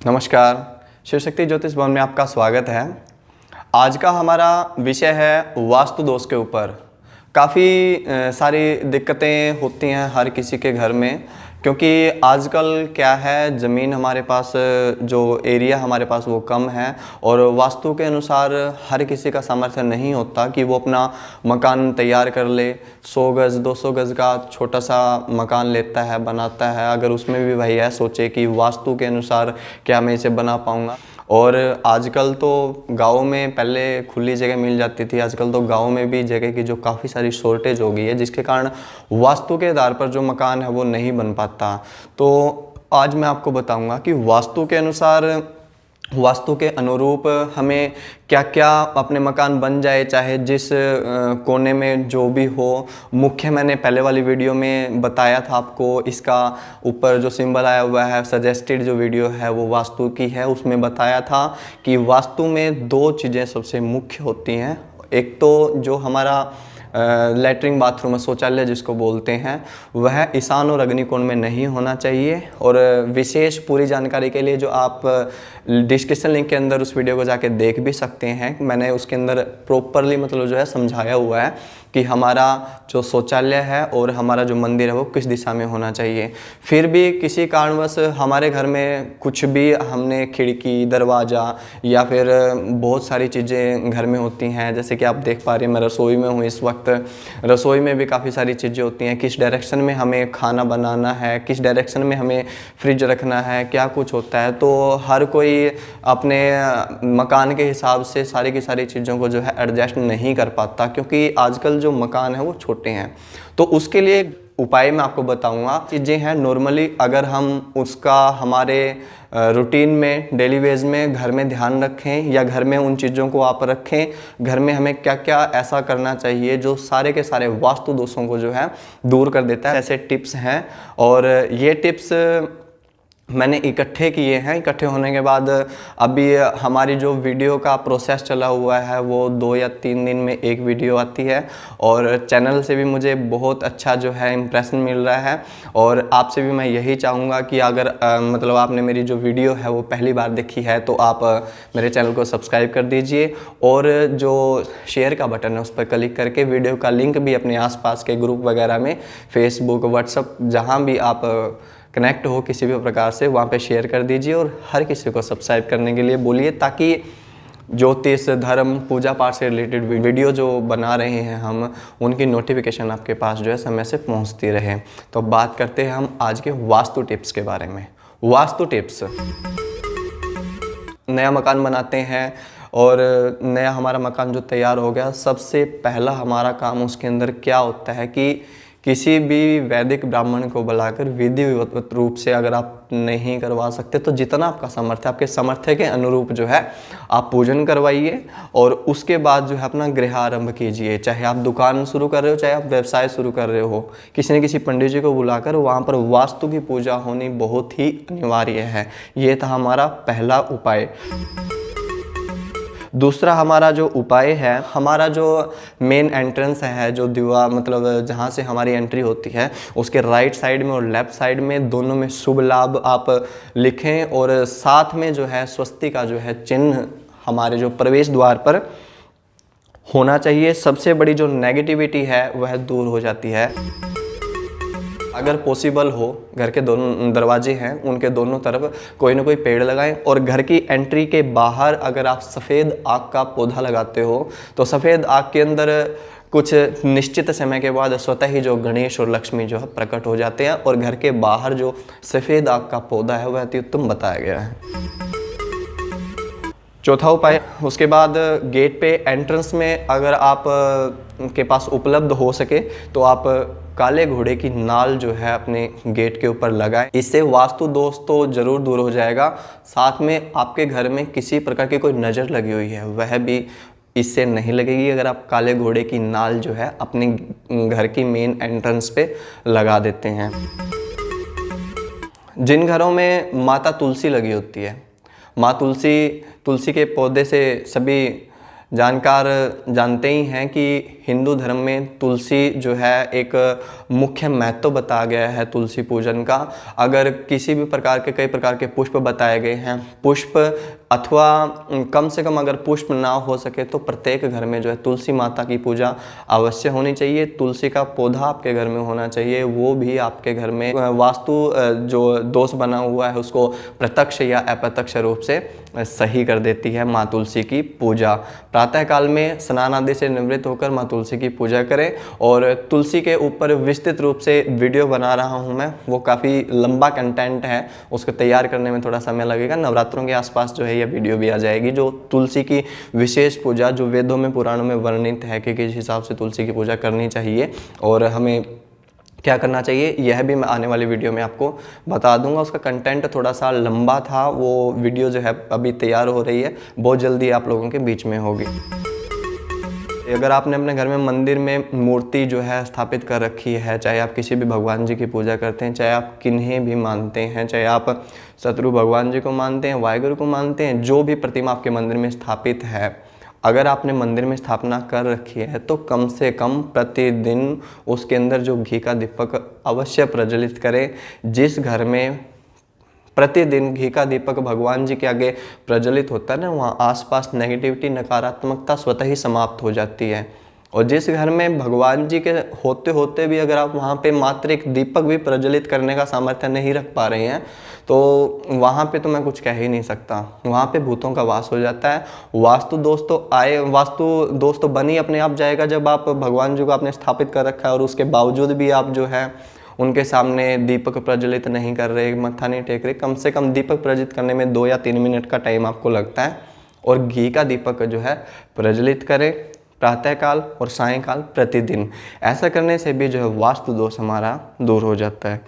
नमस्कार, शिव शक्ति ज्योतिष भवन में आपका स्वागत है। आज का हमारा विषय है वास्तु दोष के ऊपर। काफ़ी सारी दिक्कतें होती हैं हर किसी के घर में, क्योंकि आजकल क्या है, ज़मीन हमारे पास, जो एरिया हमारे पास वो कम है और वास्तु के अनुसार हर किसी का सामर्थ्य नहीं होता कि वो अपना मकान तैयार कर ले। 100 गज़ 200 गज़ का छोटा सा मकान लेता है, बनाता है। अगर उसमें भी भाई सोचे कि वास्तु के अनुसार क्या मैं इसे बना पाऊँगा। और आजकल तो गाँव में पहले खुली जगह मिल जाती थी, आजकल तो गाँव में भी जगह की जो काफ़ी सारी शॉर्टेज हो गई है, जिसके कारण वास्तु के आधार पर जो मकान है वो नहीं बन पाता। तो आज मैं आपको बताऊंगा कि वास्तु के अनुसार, वास्तु के अनुरूप हमें क्या क्या अपने मकान बन जाए, चाहे जिस कोने में जो भी हो। मुख्य मैंने पहले वाली वीडियो में बताया था आपको, इसका ऊपर जो सिंबल आया हुआ है, सजेस्टेड जो वीडियो है वो वास्तु की है। उसमें बताया था कि वास्तु में दो चीज़ें सबसे मुख्य होती हैं। एक तो जो हमारा लैट्रिन बाथरूम है, शौचालय जिसको बोलते हैं, वह ईशान और अग्निकोण में नहीं होना चाहिए। और विशेष पूरी जानकारी के लिए जो आप डिस्क्रिप्शन लिंक के अंदर उस वीडियो को जाके देख भी सकते हैं, मैंने उसके अंदर प्रॉपरली मतलब जो है समझाया हुआ है कि हमारा जो शौचालय है और हमारा जो मंदिर है वो किस दिशा में होना चाहिए। फिर भी किसी कारणवश हमारे घर में कुछ भी, हमने खिड़की, दरवाज़ा या फिर बहुत सारी चीज़ें घर में होती हैं, जैसे कि आप देख पा रहे हैं मैं रसोई में हूँ इस वक्त। रसोई में भी काफ़ी सारी चीज़ें होती हैं, किस डायरेक्शन में हमें खाना बनाना है, किस डायरेक्शन में हमें फ्रिज रखना है, क्या कुछ होता है। तो हर कोई अपने मकान के हिसाब से सारी की सारी चीज़ों को जो है एडजस्ट नहीं कर पाता, क्योंकि आजकल जो मकान है वो छोटे हैं। तो उसके लिए उपाय मैं आपको बताऊंगा। चीज़ें हैं नॉर्मली, अगर हम उसका हमारे रूटीन में, डेली वेज में घर में ध्यान रखें, या घर में उन चीज़ों को आप रखें, घर में हमें क्या क्या ऐसा करना चाहिए जो सारे के सारे वास्तु दोषों को जो है दूर कर देता है। ऐसे टिप्स हैं और ये टिप्स मैंने इकट्ठे किए हैं। इकट्ठे होने के बाद अभी हमारी जो वीडियो का प्रोसेस चला हुआ है वो 2 या 3 दिन में एक वीडियो आती है, और चैनल से भी मुझे बहुत अच्छा जो है इम्प्रेशन मिल रहा है। और आपसे भी मैं यही चाहूँगा कि अगर मतलब आपने मेरी जो वीडियो है वो पहली बार देखी है तो आप मेरे चैनल को सब्सक्राइब कर दीजिए, और जो शेयर का बटन है उस पर क्लिक करके वीडियो का लिंक भी अपने आसपास के ग्रुप वगैरह में, फेसबुक, व्हाट्सएप, जहाँ भी आप कनेक्ट हो किसी भी प्रकार से, वहाँ पे शेयर कर दीजिए। और हर किसी को सब्सक्राइब करने के लिए बोलिए, ताकि ज्योतिष, धर्म, पूजा पाठ से रिलेटेड वीडियो जो बना रहे हैं हम, उनकी नोटिफिकेशन आपके पास जो है समय से पहुँचती रहे। तो बात करते हैं हम आज के वास्तु टिप्स के बारे में। वास्तु टिप्स, नया मकान बनाते हैं और नया हमारा मकान जो तैयार हो गया, सबसे पहला हमारा काम उसके अंदर क्या होता है कि किसी भी वैदिक ब्राह्मण को बुलाकर विधिवत रूप से, अगर आप नहीं करवा सकते तो जितना आपका सामर्थ्य, आपके सामर्थ्य के अनुरूप जो है आप पूजन करवाइए। और उसके बाद जो है अपना गृह आरंभ कीजिए। चाहे आप दुकान शुरू कर रहे हो, चाहे आप व्यवसाय शुरू कर रहे हो, किसी न किसी पंडित जी को बुलाकर वहाँ पर वास्तु की पूजा होनी बहुत ही अनिवार्य है। ये था हमारा पहला उपाय। दूसरा हमारा जो उपाय है, हमारा जो मेन एंट्रेंस है, जो दीवार मतलब जहाँ से हमारी एंट्री होती है, उसके राइट साइड में और लेफ़्ट साइड में दोनों में शुभ लाभ आप लिखें, और साथ में जो है स्वस्ति का जो है चिन्ह हमारे जो प्रवेश द्वार पर होना चाहिए। सबसे बड़ी जो नेगेटिविटी है वह दूर हो जाती है। अगर पॉसिबल हो, घर के दोनों दरवाजे हैं उनके दोनों तरफ कोई ना कोई पेड़ लगाएं, और घर की एंट्री के बाहर अगर आप सफ़ेद आग का पौधा लगाते हो तो सफ़ेद आग के अंदर कुछ निश्चित समय के बाद स्वतः ही जो गणेश और लक्ष्मी जो है प्रकट हो जाते हैं, और घर के बाहर जो सफ़ेद आग का पौधा है वह अति उत्तम बताया गया है। चौथा उपाय, उसके बाद गेट पे एंट्रेंस में अगर आप के पास उपलब्ध हो सके तो आप काले घोड़े की नाल जो है अपने गेट के ऊपर लगाएं। इससे वास्तु दोष तो ज़रूर दूर हो जाएगा, साथ में आपके घर में किसी प्रकार की कोई नज़र लगी हुई है वह भी इससे नहीं लगेगी, अगर आप काले घोड़े की नाल जो है अपने घर की मेन एंट्रेंस पे लगा देते हैं। जिन घरों में माता तुलसी लगी होती है, माँ तुलसी के पौधे से सभी जानकार जानते ही हैं कि हिंदू धर्म में तुलसी जो है एक मुख्य महत्व बताया गया है तुलसी पूजन का। अगर किसी भी प्रकार के कई प्रकार के पुष्प बताए गए हैं, पुष्प अथवा कम से कम अगर पुष्प ना हो सके तो प्रत्येक घर में जो है तुलसी माता की पूजा अवश्य होनी चाहिए। तुलसी का पौधा आपके घर में होना चाहिए, वो भी आपके घर में वास्तु जो दोष बना हुआ है उसको प्रत्यक्ष या अप्रत्यक्ष रूप से सही कर देती है माँ तुलसी की पूजा। प्रातःकाल में स्नान आदि से निवृत्त होकर माँ तुलसी की पूजा करें। और तुलसी के ऊपर विस्तृत रूप से वीडियो बना रहा हूँ मैं, वो काफ़ी लंबा कंटेंट है, उसको तैयार करने में थोड़ा समय लगेगा। नवरात्रों के आसपास जो है ये वीडियो भी आ जाएगी, जो तुलसी की विशेष पूजा जो वेदों में पुराणों में वर्णित है कि किस हिसाब से तुलसी की पूजा करनी चाहिए और हमें क्या करना चाहिए, यह भी मैं आने वाली वीडियो में आपको बता दूंगा। उसका कंटेंट थोड़ा सा लंबा था, वो वीडियो जो है अभी तैयार हो रही है, बहुत जल्दी आप लोगों के बीच में होगी। अगर आपने अपने घर में मंदिर में मूर्ति जो है स्थापित कर रखी है, चाहे आप किसी भी भगवान जी की पूजा करते हैं, चाहे आप किन्हें भी मानते हैं, चाहे आप शत्रु भगवान जी को मानते हैं, वाहिगुरु को मानते हैं, जो भी प्रतिमा आपके मंदिर में स्थापित है, अगर आपने मंदिर में स्थापना कर रखी है तो कम से कम प्रतिदिन उसके अंदर जो घी का दीपक अवश्य प्रज्वलित करें। जिस घर में प्रतिदिन घी का दीपक भगवान जी के आगे प्रज्वलित होता है ना, वहाँ आसपास नेगेटिविटी नकारात्मकता स्वतः ही समाप्त हो जाती है। और जिस घर में भगवान जी के होते होते भी अगर आप वहाँ पे मात्र एक दीपक भी प्रज्वलित करने का सामर्थ्य नहीं रख पा रहे हैं तो वहाँ पे तो मैं कुछ कह ही नहीं सकता, वहाँ पे भूतों का वास हो जाता है। वास्तु दोष तो बन ही अपने आप जाएगा जब आप भगवान जी को आपने स्थापित कर रखा है और उसके बावजूद भी आप जो है उनके सामने दीपक प्रज्वलित नहीं कर रहे, मत्था नहीं टेक रहे। कम से कम दीपक प्रज्वलित करने में 2 या 3 मिनट का टाइम आपको लगता है। और घी का दीपक जो है प्रज्वलित करें प्रातःकाल और सायंकाल प्रतिदिन। ऐसा करने से भी जो है वास्तु दोष हमारा दूर हो जाता है।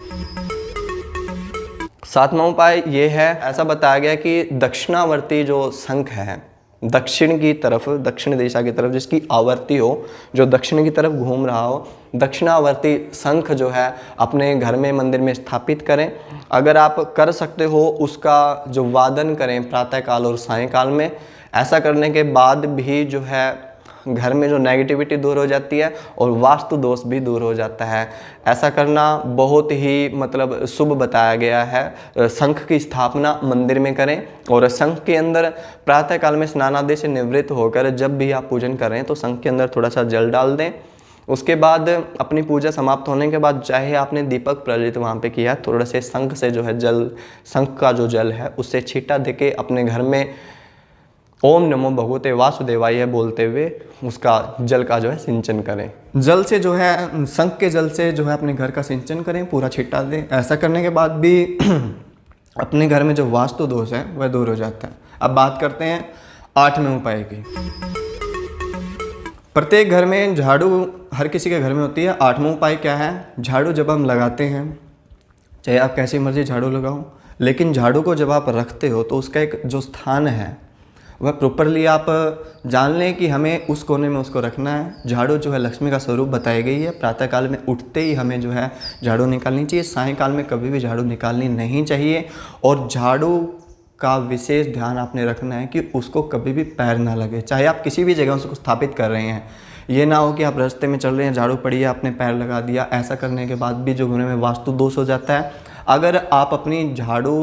7वां उपाय ये है, ऐसा बताया गया कि दक्षिणावर्ती जो शंख है, दक्षिण की तरफ, दक्षिण दिशा की तरफ जिसकी आवर्ती हो, जो दक्षिण की तरफ घूम रहा हो, दक्षिणावर्ती शंख जो है अपने घर में मंदिर में स्थापित करें। अगर आप कर सकते हो उसका जो वादन करें प्रातःकाल और सायंकाल में। ऐसा करने के बाद भी जो है घर में जो नेगेटिविटी दूर हो जाती है और वास्तु दोष भी दूर हो जाता है। ऐसा करना बहुत ही मतलब शुभ बताया गया है। शंख की स्थापना मंदिर में करें और शंख के अंदर प्रातःकाल में स्नान आदि से निवृत्त होकर जब भी आप पूजन करें तो शंख के अंदर थोड़ा सा जल डाल दें। उसके बाद अपनी पूजा समाप्त होने के बाद चाहे आपने दीपक प्रज्वलित वहाँ पे किया, थोड़ा से शंख से जो है जल, शंख का जो जल है उससे छींटा देके अपने घर में ओम नमो भगवते वासुदेवाय बोलते हुए उसका जल का जो है सिंचन करें। जल से जो है, शंख के जल से जो है अपने घर का सिंचन करें, पूरा छिट्टा दें। ऐसा करने के बाद भी अपने घर में जो वास्तु दोष है वह दूर हो जाता है। अब बात करते हैं 8वें उपाय की। प्रत्येक घर में झाड़ू हर किसी के घर में होती है। 8वां उपाय क्या है, झाड़ू जब हम लगाते हैं, चाहे आप कैसी मर्जी झाड़ू लगाओ, लेकिन झाड़ू को जब आप रखते हो तो उसका एक जो स्थान है वह प्रॉपरली आप जान लें कि हमें उस कोने में उसको रखना है। झाड़ू जो है लक्ष्मी का स्वरूप बताई गई है। प्रातःकाल में उठते ही हमें जो है झाड़ू निकालनी चाहिए, सायंकाल में कभी भी झाड़ू निकालनी नहीं चाहिए। और झाड़ू का विशेष ध्यान आपने रखना है कि उसको कभी भी पैर ना लगे, चाहे आप किसी भी जगह उसको स्थापित कर रहे हैं। ये ना हो कि आप रास्ते में चल रहे हैं, झाड़ू पड़ी है, आपने पैर लगा दिया। ऐसा करने के बाद भी जो घर में वास्तु दोष हो जाता है। अगर आप अपनी झाड़ू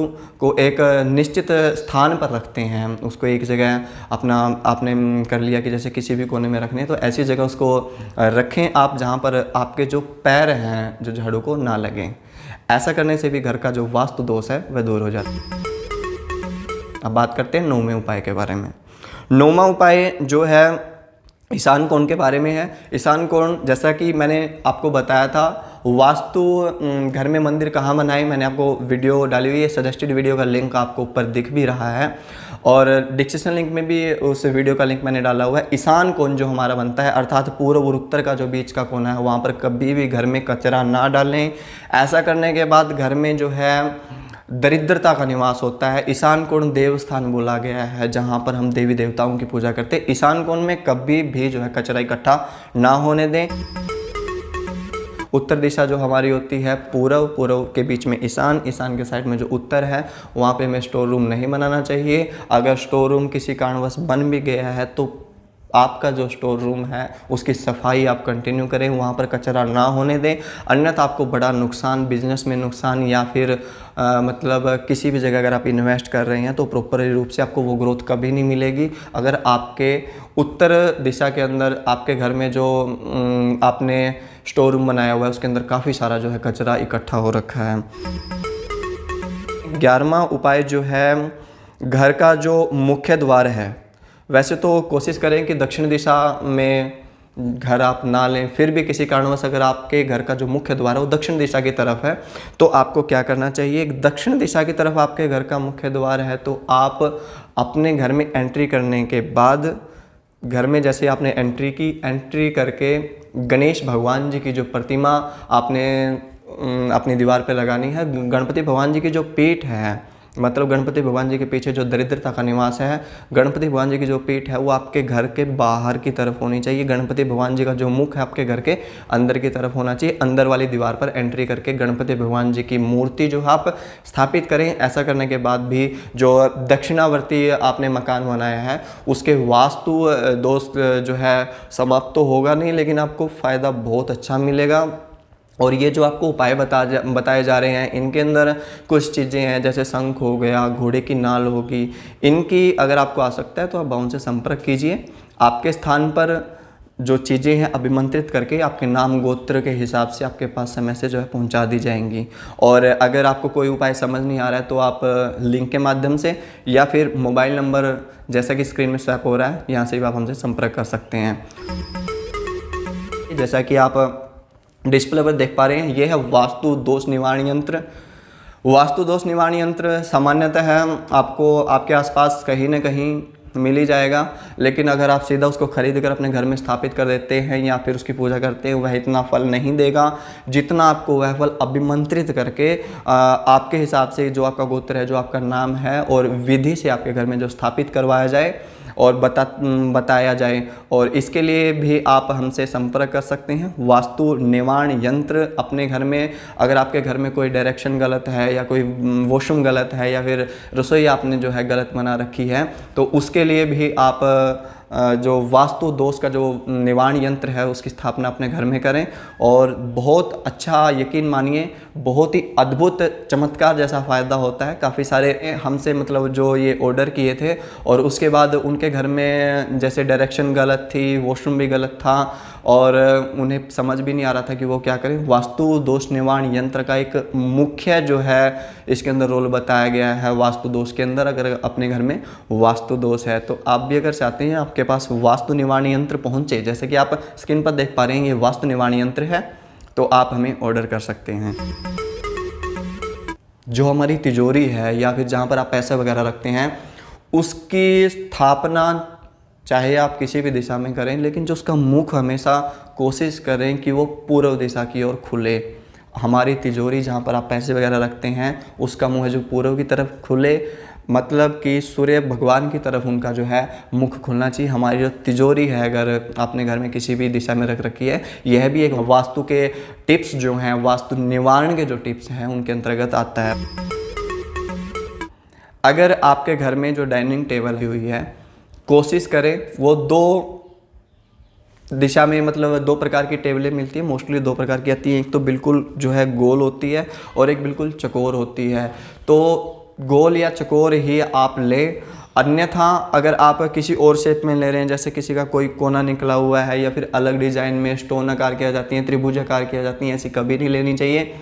को एक निश्चित स्थान पर रखते हैं, उसको एक जगह अपना आपने कर लिया कि जैसे किसी भी कोने में रखने हैं, तो ऐसी जगह उसको रखें आप जहाँ पर आपके जो पैर हैं जो झाड़ू को ना लगें। ऐसा करने से भी घर का जो वास्तु दोष है वह दूर हो जाता है। अब बात करते हैं 9वें उपाय के बारे में। 9वां उपाय जो है ईशान कोण के बारे में है। ईशान कोण जैसा कि मैंने आपको बताया था, वास्तु घर में मंदिर कहाँ बनाएं, मैंने आपको वीडियो डाली हुई है, सजेस्टेड वीडियो का लिंक आपको ऊपर दिख भी रहा है और डिस्क्रिप्शन लिंक में भी उस वीडियो का लिंक मैंने डाला हुआ है। ईशान कोण जो हमारा बनता है, अर्थात पूर्व और उत्तर का जो बीच का कोना है, वहाँ पर कभी भी घर में कचरा ना डालें। ऐसा करने के बाद घर में जो है दरिद्रता का निवास होता है। ईशान कोण देवस्थान बोला गया है जहाँ पर हम देवी देवताओं की पूजा करते हैं। ईशान कोण में कभी भी जो है कचरा इकट्ठा ना होने दें। उत्तर दिशा जो हमारी होती है, पूर्व के बीच में ईशान के साइड में जो उत्तर है, वहाँ पे हमें स्टोर रूम नहीं बनाना चाहिए। अगर स्टोर रूम किसी कारणवश बन भी गया है तो आपका जो स्टोर रूम है उसकी सफाई आप कंटिन्यू करें, वहाँ पर कचरा ना होने दें, अन्यथा आपको बड़ा नुकसान, बिजनेस में नुकसान या फिर मतलब किसी भी जगह अगर आप इन्वेस्ट कर रहे हैं तो प्रॉपर रूप से आपको वो ग्रोथ कभी नहीं मिलेगी। अगर आपके उत्तर दिशा के अंदर आपके घर में जो आपने स्टोर रूम बनाया हुआ है उसके अंदर काफ़ी सारा जो है कचरा इकट्ठा हो रखा है। 11वां उपाय जो है घर का जो मुख्य द्वार है, वैसे तो कोशिश करें कि दक्षिण दिशा में घर आप ना लें, फिर भी किसी कारणवश अगर आपके घर का जो मुख्य द्वार है वो दक्षिण दिशा की तरफ है तो आपको क्या करना चाहिए, दक्षिण दिशा की तरफ आपके घर का मुख्य द्वार है तो आप अपने घर में एंट्री करने के बाद घर में जैसे आपने एंट्री करके गणेश भगवान जी की जो प्रतिमा आपने अपनी दीवार पे लगानी है। गणपति भगवान जी की जो पीठ है, मतलब गणपति भगवान जी के पीछे जो दरिद्रता का निवास है, गणपति भगवान जी की जो पीठ है वो आपके घर के बाहर की तरफ होनी चाहिए। गणपति भगवान जी का जो मुख है आपके घर के अंदर की तरफ होना चाहिए। अंदर वाली दीवार पर एंट्री करके गणपति भगवान जी की मूर्ति जो है आप स्थापित करें। ऐसा करने के बाद भी जो दक्षिणावर्ती आपने मकान बनाया है उसके वास्तु दोष जो है समाप्त तो होगा नहीं, लेकिन आपको फ़ायदा बहुत अच्छा मिलेगा। और ये जो आपको उपाय बताए जा रहे हैं इनके अंदर कुछ चीज़ें हैं जैसे शंख हो गया, घोड़े की नाल होगी, इनकी अगर आपको आवश्यकता है तो आप उनसे संपर्क कीजिए। आपके स्थान पर जो चीज़ें हैं अभिमंत्रित करके आपके नाम गोत्र के हिसाब से आपके पास समय से जो है पहुंचा दी जाएंगी। और अगर आपको कोई उपाय समझ नहीं आ रहा है तो आप लिंक के माध्यम से या फिर मोबाइल नंबर जैसा कि स्क्रीन में स्वैप हो रहा है यहाँ से भी आप हमसे संपर्क कर सकते हैं। जैसा कि आप डिस्प्ले पर देख पा रहे हैं, यह है वास्तु दोष निवारण यंत्र। वास्तु दोष निवारण यंत्र सामान्यतः आपको आपके आसपास कहीं ना कहीं मिल ही जाएगा, लेकिन अगर आप सीधा उसको खरीद कर अपने घर में स्थापित कर देते हैं या फिर उसकी पूजा करते हैं वह इतना फल नहीं देगा जितना आपको वह फल अभिमंत्रित करके आपके हिसाब से जो आपका गोत्र है, जो आपका नाम है और विधि से आपके घर में जो स्थापित करवाया जाए और बताया जाए। और इसके लिए भी आप हमसे संपर्क कर सकते हैं। वास्तु निवारण यंत्र अपने घर में अगर आपके घर में कोई डायरेक्शन गलत है या कोई वॉशरूम गलत है या फिर रसोई आपने जो है गलत बना रखी है तो उसके लिए भी आप जो वास्तु दोष का जो निवारण यंत्र है उसकी स्थापना अपने घर में करें और बहुत अच्छा, यकीन मानिए बहुत ही अद्भुत चमत्कार जैसा फ़ायदा होता है। काफ़ी सारे हमसे मतलब जो ये ऑर्डर किए थे और उसके बाद उनके घर में जैसे डायरेक्शन गलत थी, वॉशरूम भी गलत था और उन्हें समझ भी नहीं आ रहा था कि वो क्या करें। वास्तु दोष निवारण यंत्र का एक मुख्य जो है इसके अंदर रोल बताया गया है वास्तु दोष के अंदर। अगर अपने घर में वास्तु दोष है तो आप भी अगर चाहते हैं आपके पास वास्तु निवारण यंत्र पहुंचे, जैसे कि आप स्क्रीन पर देख पा रहे हैं ये वास्तु निवारण यंत्र है, तो आप हमें ऑर्डर कर सकते हैं। जो हमारी तिजोरी है या फिर जहां पर आप पैसे वगैरह रखते हैं उसकी स्थापना चाहे आप किसी भी दिशा में करें, लेकिन जो उसका मुख हमेशा कोशिश करें कि वो पूर्व दिशा की ओर खुले। हमारी तिजोरी जहाँ पर आप पैसे वगैरह रखते हैं उसका मुँह है जो पूर्व की तरफ खुले, मतलब कि सूर्य भगवान की तरफ उनका जो है मुख खुलना चाहिए। हमारी जो तिजोरी है अगर आपने घर में किसी भी दिशा में रख रखी है, यह भी एक वास्तु के टिप्स जो हैं, वास्तु निवारण के जो टिप्स हैं उनके अंतर्गत आता है। अगर आपके घर में जो डाइनिंग टेबल हुई है, कोशिश करें वो दो दिशा में, मतलब दो प्रकार की टेबलें मिलती है, मोस्टली दो प्रकार की आती हैं। एक तो बिल्कुल जो है गोल होती है और एक बिल्कुल चकोर होती है। तो गोल या चकोर ही आप ले, अन्यथा अगर आप किसी और शेप में ले रहे हैं, जैसे किसी का कोई कोना निकला हुआ है या फिर अलग डिज़ाइन में स्टोन आकार किया जाती हैं, त्रिभुज आकार किया जाती हैं, ऐसी कभी नहीं लेनी चाहिए।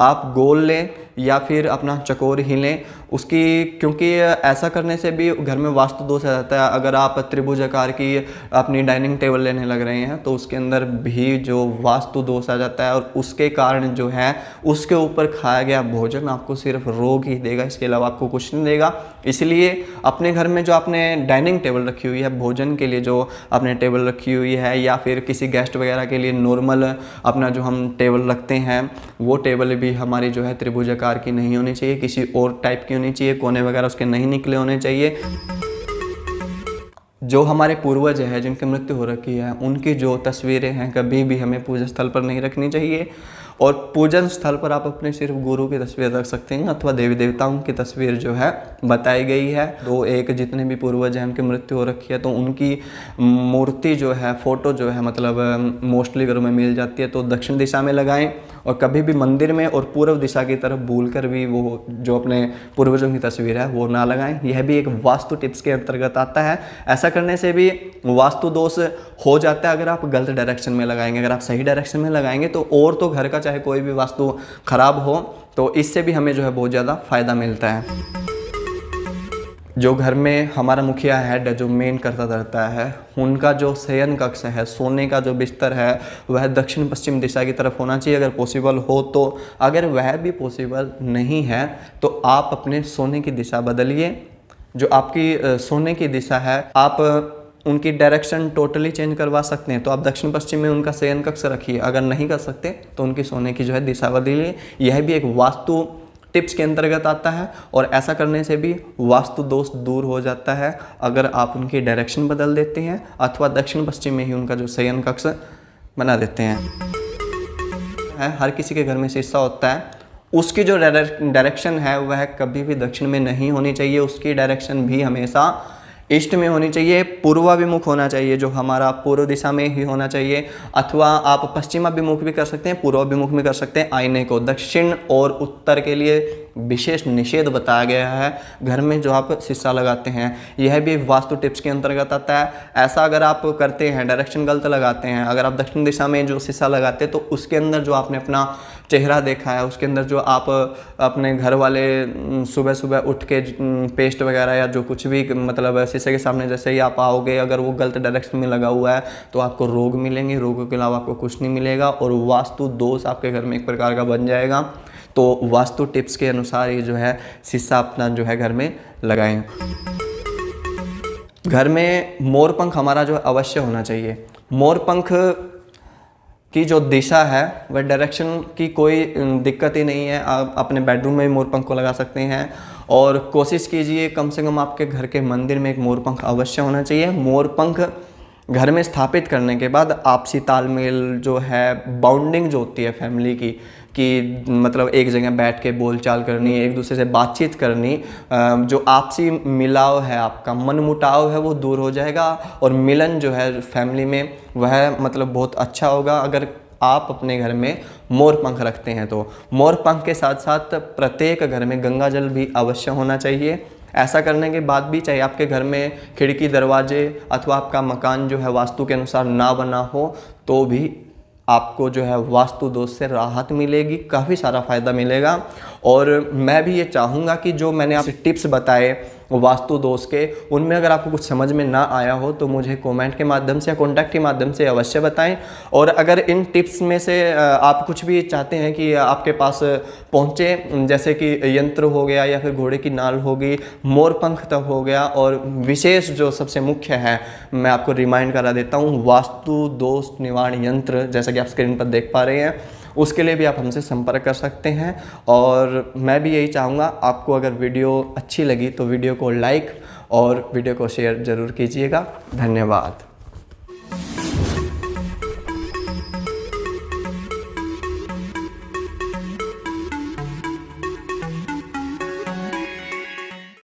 आप गोल लें या फिर अपना चकोर ही लें उसकी, क्योंकि ऐसा करने से भी घर में वास्तु दोष आ जाता है। अगर आप त्रिभुज आकार की अपनी डाइनिंग टेबल लेने लग रहे हैं तो उसके अंदर भी जो वास्तु दोष आ जाता है और उसके कारण जो है उसके ऊपर खाया गया भोजन आपको सिर्फ रोग ही देगा, इसके अलावा आपको कुछ नहीं देगा। इसलिए अपने घर में जो आपने डाइनिंग टेबल रखी हुई है, भोजन के लिए जो आपने टेबल रखी हुई है या फिर किसी गेस्ट वगैरह के लिए नॉर्मल अपना जो हम टेबल रखते हैं वो टेबल भी हमारी जो है त्रिभुज आकार की नहीं होनी चाहिए, किसी और टाइप की होनी चाहिए, कोने वगैरह उसके नहीं निकले होने चाहिए। जो हमारे पूर्वज हैं जिनकी मृत्यु हो रखी है उनकी जो तस्वीरें हैं कभी भी हमें पूजा स्थल पर नहीं रखनी चाहिए। और पूजन स्थल पर आप अपने सिर्फ गुरु की तस्वीर रख सकते हैं अथवा देवी देवताओं की तस्वीर जो है बताई गई है। दो एक जितने भी पूर्वज हैं उनकी मृत्यु हो रखी है तो उनकी मूर्ति जो है, फोटो जो है मतलब मोस्टली घरों में मिल जाती है, तो दक्षिण दिशा में लगाएं। और कभी भी मंदिर में और पूर्व दिशा की तरफ भूल कर भी वो जो अपने पूर्वजों की तस्वीर है वो ना लगाएं। यह भी एक वास्तु टिप्स के अंतर्गत आता है। ऐसा करने से भी वास्तु दोष हो जाता है अगर आप गलत डायरेक्शन में लगाएंगे। अगर आप सही डायरेक्शन में लगाएंगे तो और तो घर का चाहे कोई भी वास्तु खराब हो तो इससे भी हमें जो है बहुत ज़्यादा फायदा मिलता है। जो घर में हमारा मुखिया हेड है, जो मेन करता धरता है, उनका जो शयन कक्ष है, सोने का जो बिस्तर है, वह दक्षिण पश्चिम दिशा की तरफ होना चाहिए अगर पॉसिबल हो तो। अगर वह भी पॉसिबल नहीं है तो आप अपने सोने की दिशा बदलिए। जो आपकी सोने की दिशा है आप उनकी डायरेक्शन टोटली चेंज करवा सकते हैं। तो आप दक्षिण पश्चिम में उनका शयन कक्ष रखिए, अगर नहीं कर सकते तो उनकी सोने की जो है दिशा बदलिए। यह भी एक वास्तु टिप्स के अंतर्गत आता है और ऐसा करने से भी वास्तु दोष दूर हो जाता है अगर आप उनकी डायरेक्शन बदल देते हैं अथवा दक्षिण पश्चिम में ही उनका जो शयन कक्ष बना देते हैं। हर किसी के घर में शीशा होता है, उसकी जो डायरेक्शन है वह कभी भी दक्षिण में नहीं होनी चाहिए। उसकी डायरेक्शन भी हमेशा ईस्ट में होनी चाहिए, पूर्वाभिमुख होना चाहिए, जो हमारा पूर्व दिशा में ही होना चाहिए। अथवा आप पश्चिमाभिमुख भी कर सकते हैं, पूर्वाभिमुख भी कर सकते हैं। आईने को दक्षिण और उत्तर के लिए विशेष निषेध बताया गया है घर में जो आप शीशा लगाते हैं। यह भी वास्तु टिप्स के अंतर्गत आता है। ऐसा अगर आप करते हैं, डायरेक्शन गलत लगाते हैं, अगर आप दक्षिण दिशा में जो शीशा लगाते हैं तो उसके अंदर जो आपने अपना चेहरा देखा है, उसके अंदर जो आप अपने घर वाले सुबह सुबह उठ के पेस्ट वगैरह या जो कुछ भी मतलब शीशे के सामने जैसे ही आप आओगे, अगर वो गलत डायरेक्शन में लगा हुआ है तो आपको रोग मिलेंगे, रोगों के अलावा आपको कुछ नहीं मिलेगा और वास्तु दोष आपके घर में एक प्रकार का बन जाएगा। तो वास्तु टिप्स के अनुसार ये जो है शीशा अपना जो है घर में लगाएं। घर में मोर पंख हमारा जो अवश्य होना चाहिए। मोर पंख की जो दिशा है वह डायरेक्शन की कोई दिक्कत ही नहीं है। आप अपने बेडरूम में मोर पंख को लगा सकते हैं और कोशिश कीजिए कम से कम आपके घर के मंदिर में एक मोर पंख अवश्य होना चाहिए। मोर पंख घर में स्थापित करने के बाद आपसी तालमेल जो है, बाउंडिंग जो होती है फैमिली की, कि मतलब एक जगह बैठ के बोलचाल करनी, एक दूसरे से बातचीत करनी, जो आपसी मिलाव है, आपका मनमुटाव है वो दूर हो जाएगा और मिलन जो है फैमिली में वह मतलब बहुत अच्छा होगा अगर आप अपने घर में मोर पंख रखते हैं। तो मोर पंख के साथ साथ प्रत्येक घर में गंगा जल भी अवश्य होना चाहिए। ऐसा करने के बाद भी चाहे आपके घर में खिड़की दरवाजे अथवा आपका मकान जो है वास्तु के अनुसार ना बना हो तो भी आपको जो है वास्तु दोष से राहत मिलेगी, काफ़ी सारा फ़ायदा मिलेगा। और मैं भी ये चाहूँगा कि जो मैंने आपसे टिप्स बताए वास्तु दोष के, उनमें अगर आपको कुछ समझ में ना आया हो तो मुझे कमेंट के माध्यम से या कॉन्टैक्ट के माध्यम से अवश्य बताएं। और अगर इन टिप्स में से आप कुछ भी चाहते हैं कि आपके पास पहुँचे, जैसे कि यंत्र हो गया या फिर घोड़े की नाल होगी, मोर पंख तक हो गया, और विशेष जो सबसे मुख्य है मैं आपको रिमाइंड करा देता हूँ, वास्तु दोष निवारण यंत्र, जैसा कि आप स्क्रीन पर देख पा रहे हैं, उसके लिए भी आप हमसे संपर्क कर सकते हैं। और मैं भी यही चाहूँगा, आपको अगर वीडियो अच्छी लगी तो वीडियो को लाइक और वीडियो को शेयर ज़रूर कीजिएगा। धन्यवाद।